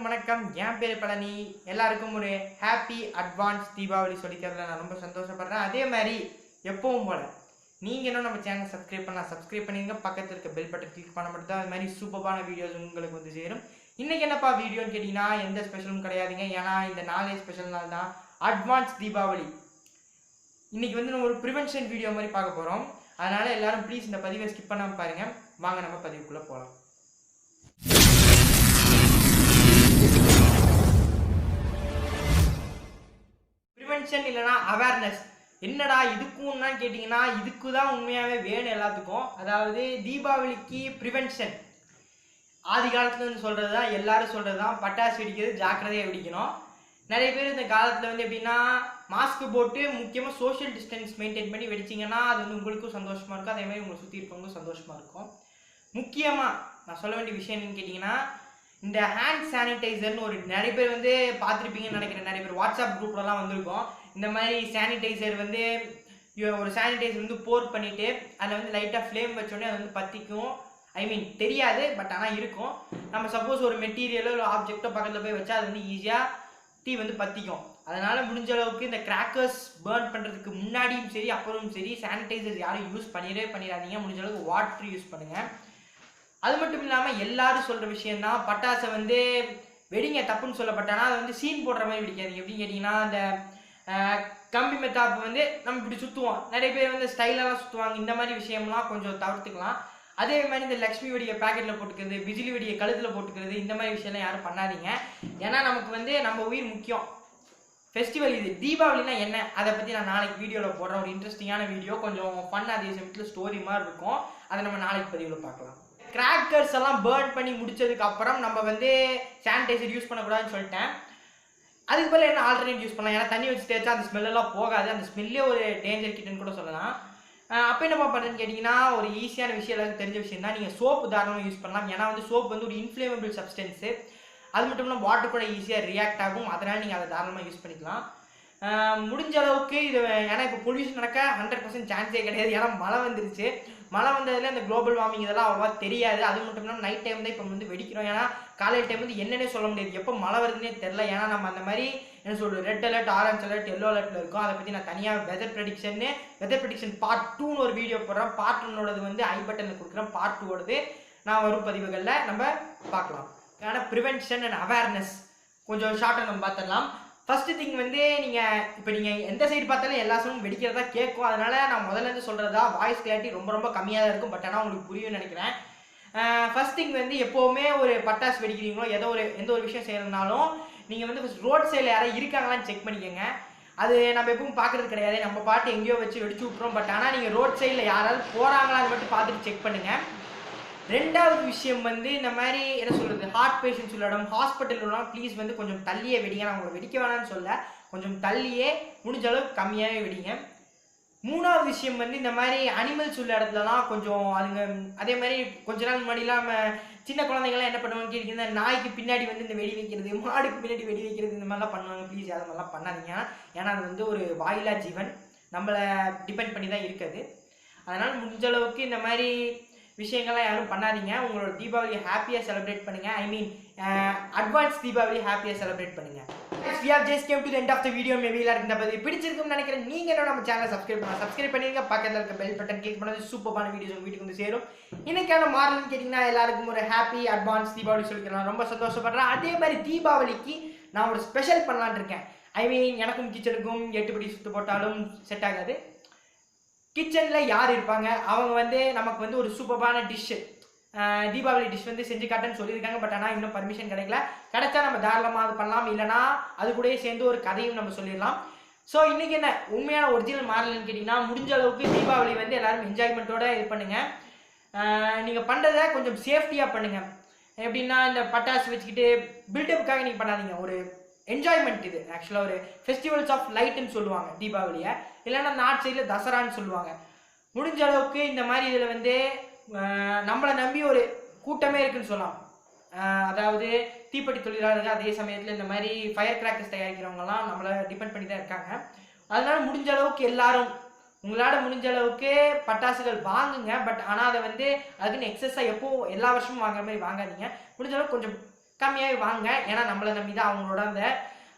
வணக்கம். என் பேர் பழனி. எல்லாருக்கும் ஒரு ஹாப்பி அட்வான்ஸ் தீபாவளி சொல்லிக்கிறதுல நான் ரொம்ப சந்தோஷப்படுறேன். அதே மாதிரி எப்பவும் போல நீங்கள் இன்னும் நம்ம சேனல் சப்ஸ்கிரைப் பண்ணிங்க. பக்கத்தில் இருக்க பெல் பட்டன் கிளிக் பண்ண மட்டும் தான் அது மாதிரி சூப்பரான வீடியோஸ் உங்களுக்கு வந்து சேரும். இன்றைக்கி என்னப்பா வீடியோன்னு கேட்டிங்கன்னா எந்த ஸ்பெஷலும் கிடையாதுங்க. ஏன்னா இந்த நாளே ஸ்பெஷல் நாள் தான், அட்வான்ஸ் தீபாவளி. இன்றைக்கி வந்து நம்ம ஒரு ப்ரிவென்ஷன் வீடியோ மாதிரி பார்க்க போகிறோம். அதனால் எல்லோரும் ப்ளீஸ் இந்த பதிவை ஸ்கிப் பண்ணாமல் பாருங்கள். வாங்க நம்ம பதிவுக்குள்ளே போகலாம். ப்ரிவென்ஷன் இல்லைனா அவேர்னஸ் என்னடா இதுக்கும் தான் கேட்டிங்கன்னா இதுக்கு தான் உண்மையாகவே வேணும் எல்லாத்துக்கும். அதாவது தீபாவளிக்கு ப்ரிவென்ஷன் ஆதி காலத்துலேருந்து சொல்கிறது தான், எல்லாரும் சொல்கிறது தான், பட்டாசு வெடிக்கிறது ஜாக்கிரதையாக வெடிக்கணும். நிறைய பேர் இந்த காலத்தில் வந்து எப்படின்னா மாஸ்க் போட்டு முக்கியமாக சோஷியல் டிஸ்டன்ஸ் மெயின்டைன் பண்ணி வெடிச்சிங்கன்னா அது வந்து உங்களுக்கும் சந்தோஷமாக இருக்கும், அதே மாதிரி உங்களை சுற்றி இருக்கவங்க சந்தோஷமாக இருக்கும். முக்கியமாக நான் சொல்ல வேண்டிய விஷயம் என்னன்னு கேட்டிங்கன்னா, இந்த ஹேண்ட் சானிடைசர்னு ஒரு நிறைய பேர் வந்து பார்த்துருப்பீங்கன்னு நினைக்கிறேன். நிறைய பேர் வாட்ஸ்அப் குரூப்லலாம் வந்திருக்கோம். இந்த மாதிரி சானிடைசர் வந்து ஒரு சானிடைசர் வந்து போர் பண்ணிவிட்டு அதில் வந்து லைட்டாக ஃப்ளேம் வச்சோடனே அது வந்து பற்றிக்கும். தெரியாது, பட் ஆனால் இருக்கும். நம்ம சப்போஸ் ஒரு மெட்டீரியலோ இல்லை ஆப்ஜெக்டோ பக்கத்தில் போய் வச்சா அது வந்து ஈஸியாக தீ வந்து பற்றிக்கும். அதனால் முடிஞ்ச அளவுக்கு இந்த கிராக்கர்ஸ் பேர்ன் பண்ணுறதுக்கு முன்னாடியும் சரி அப்புறமும் சரி சானிடைசர் யாரும் யூஸ் பண்ணிடாதீங்க. முடிஞ்ச அளவுக்கு வாட்டர் யூஸ் பண்ணுங்கள். அது மட்டும் இல்லாமல் எல்லாரும் சொல்கிற விஷயந்தான், பட்டாசை வந்து வெடிங்க தப்புன்னு சொல்லப்பட்டானா அதை வந்து சீன் போடுற மாதிரி வெடிக்காதீங்க. எப்படின்னு கேட்டிங்கன்னா, அந்த கம்பி மெத்தாப்பு வந்து நம்ம இப்படி சுற்றுவோம், நிறைய பேர் வந்து ஸ்டைலெல்லாம் சுற்றுவாங்க. இந்த மாதிரி விஷயம்லாம் கொஞ்சம் தவிர்த்துக்கலாம். அதே மாதிரி இந்த லக்ஷ்மி வெடியை பேக்கெட்டில் போட்டுக்கிறது, பிஜிலி வெடியை கழுத்தில் போட்டுக்கிறது, இந்த மாதிரி விஷயம்லாம் யாரும் பண்ணாதீங்க. ஏன்னா நமக்கு வந்து நம்ம உயிர் முக்கியம். ஃபெஸ்டிவல் இது தீபாவளினா என்ன, அதை பற்றி நான் நாளைக்கு வீடியோவில் போடுறேன். ஒரு இன்ட்ரெஸ்டிங்கான வீடியோ, கொஞ்சம் ஃபன், அதே சமயத்தில் ஸ்டோரி மாதிரி இருக்கும். அதை நம்ம நாளைக்கு பதிவில் பார்க்கலாம். கிராக்கர்ஸ் எல்லாம் பேர்ன் பண்ணி முடிச்சதுக்கு அப்புறம் நம்ம வந்து சானிடைசர் யூஸ் பண்ணக்கூடாதுன்னு சொல்லிட்டேன். அதுக்கு பதில் என்ன ஆல்டர்னேட் யூஸ் பண்ணலாம். ஏன்னா தண்ணி வச்சு தேய்ச்சா அந்த ஸ்மெல்லாம் போகாது, அந்த ஸ்மெல்லே ஒரு டேஞ்சர் கிட்டன்னு கூட சொல்லலாம். அப்போ என்னப்பா பண்ணுறதுன்னு கேட்டிங்கன்னா, ஒரு ஈஸியான விஷயம் எல்லாருக்கும் தெரிஞ்ச விஷயம் தான். நீங்கள் சோப்பு தாராளமாக யூஸ் பண்ணலாம். ஏன்னா வந்து சோப்பு வந்து ஒரு இன்ஃப்ளேமபிள் சப்ஸ்டன்ஸு. அது மட்டும் இல்லாமல் வாட்டர் கூட ஈஸியாக ரியாக்ட் ஆகும். அதனால் நீங்கள் அதை தாராளமாக யூஸ் பண்ணிக்கலாம். முடிஞ்ச அளவுக்கு இது, ஏன்னா இப்போ பொல்யூஷன் நடக்க 100% சான்ஸே கிடையாது. ஏன்னா மழை வந்துருச்சு. மழை வந்ததில் இந்த குளோபல் வார்மிங் இதெல்லாம் அவ்வளோவா தெரியாது. அது மட்டும் இல்லாமல் நைட் டைம் தான் இப்போ வந்து வெடிக்கிறோம். ஏன்னா காலையில் டைம் வந்து என்னன்னே சொல்ல முடியாது, எப்போ மழை வருதுன்னே தெரில. ஏன்னா நம்ம அந்த மாதிரி என்ன சொல்கிறது, red alert, orange alert, yellow அலர்ட்டில் இருக்கும். அதை பற்றி நான் தனியாக வெதர் ப்ரெடிக்ஷன் பார்ட் 2ன்னு ஒரு வீடியோ போடுறேன். பார்ட் 1ஓடது வந்து ஐ பட்டனில் கொடுக்குறேன். பார்ட் 2ஓடது நான் வரும் பதிவுகளில் நம்ம பார்க்கலாம். ஆனால் ப்ரிவென்ஷன் அண்ட் அவேர்னஸ் கொஞ்சம் ஷார்ட்டாக நம்ம பார்த்துடலாம். ஃபஸ்ட்டு திங் வந்து நீங்கள் எந்த சைடு பார்த்தாலும் எல்லா சவுண்டும் வெடிக்கிறதா கேட்கும். அதனால் நான் முதல்லேருந்து சொல்கிறதா, வாய்ஸ் கிளாரிட்டி ரொம்ப ரொம்ப கம்மியாக தான் இருக்கும். பட் ஆனால் உங்களுக்கு புரியும்னு நினைக்கிறேன். ஃபஸ்ட் திங் வந்து எப்போவுமே ஒரு பட்டாசு வெடிக்கிறீங்களோ எந்த ஒரு விஷயம் செய்யறதுனாலும் நீங்கள் வந்து ஃபஸ்ட் ரோட் சைடில் யாராவது இருக்காங்களான்னு செக் பண்ணிக்கோங்க. அது நம்ம எப்பவும் பார்க்குறது கிடையாது, நம்ம பாட்டு எங்கேயோ வச்சு வெடிச்சு விட்றோம். பட் ஆனால் நீங்கள் ரோட் சைடில் யாராவது போகிறாங்களான்னு மட்டும் பார்த்துட்டு செக் பண்ணுங்கள். ரெண்டாவது விஷயம் வந்து இந்த மாதிரி என்ன சொல்கிறது, ஹார்ட் பேஷண்ட்ஸ் உள்ள இடம், ஹாஸ்பிட்டல் உள்ள ப்ளீஸ் வந்து கொஞ்சம் தள்ளியே வெடிங்க. நான் உங்களை வெடிக்க வேணான்னு சொல்ல, கொஞ்சம் தள்ளியே முடிஞ்ச அளவுக்கு கம்மியாகவே வெடிங்க. மூணாவது விஷயம் வந்து இந்த மாதிரி அனிமல்ஸ் உள்ள இடத்துலலாம் கொஞ்சம் அதுங்க, அதே மாதிரி கொஞ்ச நாள் முன்னாடிலாம் நம்ம சின்ன குழந்தைங்களாம் என்ன பண்ணுவாங்க கேட்டிங்கன்னா, நாய்க்கு பின்னாடி வந்து இந்த வெடி வைக்கிறது, மாடுக்கு பின்னாடி வெடி வைக்கிறது, இந்த மாதிரிலாம் பண்ணுவாங்க. ப்ளீஸ் அது மாதிரிலாம் பண்ணாதீங்க. ஏன்னா அது வந்து ஒரு வாயிலா ஜீவன், நம்மளை டிபெண்ட் பண்ணி தான் இருக்குது. அதனால் முடிஞ்ச அளவுக்கு இந்த மாதிரி விஷயங்கள்லாம் யாரும் பண்ணாதீங்க. உங்களோட தீபாவளியை ஹாப்பியாக செலிப்ரேட் பண்ணுங்கள். அட்வான்ஸ் தீபாவளி ஹாப்பியாக செலிப்ரேட் பண்ணுங்கள். We have just came to the end of the video. Maybe எல்லாருக்கும் இந்த பதிவு பிடிச்சிருக்கும்னு நினைக்கிறேன். நீங்கள் என்ன நம்ம சேனலை சப்ஸ்கிரைப் பண்ணிடுங்க. பக்கத்தில் இருக்க பெல் பட்டன் கிளிக் பண்ணது சூப்பரான வீடியோஸ் உங்கள் வீட்டுக்கு வந்து சேரும். இன்னைக்கான மாடல்னு கேட்டிங்கன்னா எல்லாருக்கும் ஒரு ஹாப்பி அட்வான்ஸ் தீபாவளி சொல்லிக்கலாம். ரொம்ப சந்தோஷப்படுறேன். அதே மாதிரி தீபாவளிக்கு நான் ஒரு ஸ்பெஷல் பண்ணலான்னு இருக்கேன். எனக்கும் கிச்சனுக்கும் 8 படி சுற்று போட்டாலும் செட் ஆகாது. கிச்சனில் யார் இருப்பாங்க, அவங்க வந்து நமக்கு வந்து ஒரு சூப்பரான டிஷ்ஷு, தீபாவளி டிஷ் வந்து செஞ்சு காட்டுன்னு சொல்லியிருக்காங்க. பட் ஆனால் இன்னும் பர்மிஷன் கிடைக்கல. கிடைச்சா நம்ம தாராளமாக அது பண்ணலாம். இல்லைனா அது கூடயே சேர்ந்து ஒரு கதையும் நம்ம சொல்லிடலாம். ஸோ இன்றைக்கி என்ன உண்மையான ஒரிஜினல் மாடல்னு கேட்டிங்கன்னா, முடிஞ்ச அளவுக்கு தீபாவளி வந்து எல்லோரும் என்ஜாய்மெண்ட்டோடு இது பண்ணுங்கள். நீங்கள் பண்ணுறதை கொஞ்சம் சேஃப்டியாக பண்ணுங்கள். எப்படின்னா இந்த பட்டாசு வச்சுக்கிட்டு பில்டப்புக்காக நீங்கள் பண்ணாதீங்க. ஒரு என்ஜாய்மெண்ட் இது. ஆக்சுவலாக ஒரு ஃபெஸ்டிவல்ஸ் ஆஃப் லைட்டுன்னு சொல்லுவாங்க தீபாவளியை, இல்லைன்னா நார்த் சைடில் தசரான்னு சொல்லுவாங்க. முடிஞ்ச அளவுக்கு இந்த மாதிரி இதில் வந்து நம்மளை நம்பி ஒரு கூட்டமே இருக்குதுன்னு சொல்லலாம். அதாவது தீப்பெட்டி தொழிலாளர்கள், அதே சமயத்தில் இந்த மாதிரி ஃபயர் கிராக்கர்ஸ் தயாரிக்கிறவங்கலாம் நம்மளை டிபெண்ட் பண்ணி தான் இருக்காங்க. அதனால் முடிஞ்ச அளவுக்கு எல்லாரும் உங்களால் முடிஞ்ச அளவுக்கு பட்டாசுகள் வாங்குங்க. பட் ஆனால் அதை வந்து அதுக்குன்னு எக்ஸஸாக எப்போவும் எல்லா வருஷமும் வாங்குற மாதிரி வாங்காதீங்க. முடிஞ்ச அளவுக்கு கொஞ்சம் கம்மியாகவே வாங்க. ஏன்னா நம்மளை நம்பி தான் அவங்களோட அந்த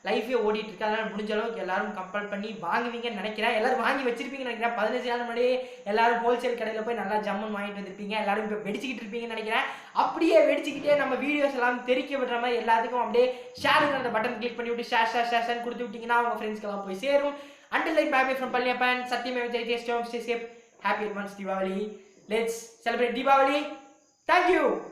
லைஃபே ஓடிட்டு இருக்கு. அதனால முடிஞ்ச அளவுக்கு எல்லாரும் கம்பல் பண்ணி வாங்குவீங்கன்னு நினைக்கிறேன். எல்லாரும் வாங்கி வச்சிருப்பீங்கன்னு நினைக்கிறேன். 15 நாள் முன்னாடியே எல்லாரும் ஹோல்சேல் கடையில் போய் நல்லா ஜம்முன்னு வாங்கிட்டு வந்திருப்பீங்க. எல்லாரும் இப்போ வெடிச்சிக்கிட்டு இருப்பீங்கன்னு நினைக்கிறேன். அப்படியே வெடிச்சுக்கிட்டே நம்ம வீடியோஸ் எல்லாம் தெரிக்க விடுற மாதிரி எல்லாத்துக்கும் அப்படியே ஷேருங்கிற அந்த பட்டன் கிளிக் பண்ணி விட்டு ஷேர் கொடுத்து விட்டீங்கன்னா அவங்க ஃப்ரெண்ட்ஸ்க்கெல்லாம் போய் சேரும். Until like bye bye from Palniappan, Satyam Jayati, stay safe, happy advanced Diwali. Let's celebrate Diwali. Thank you.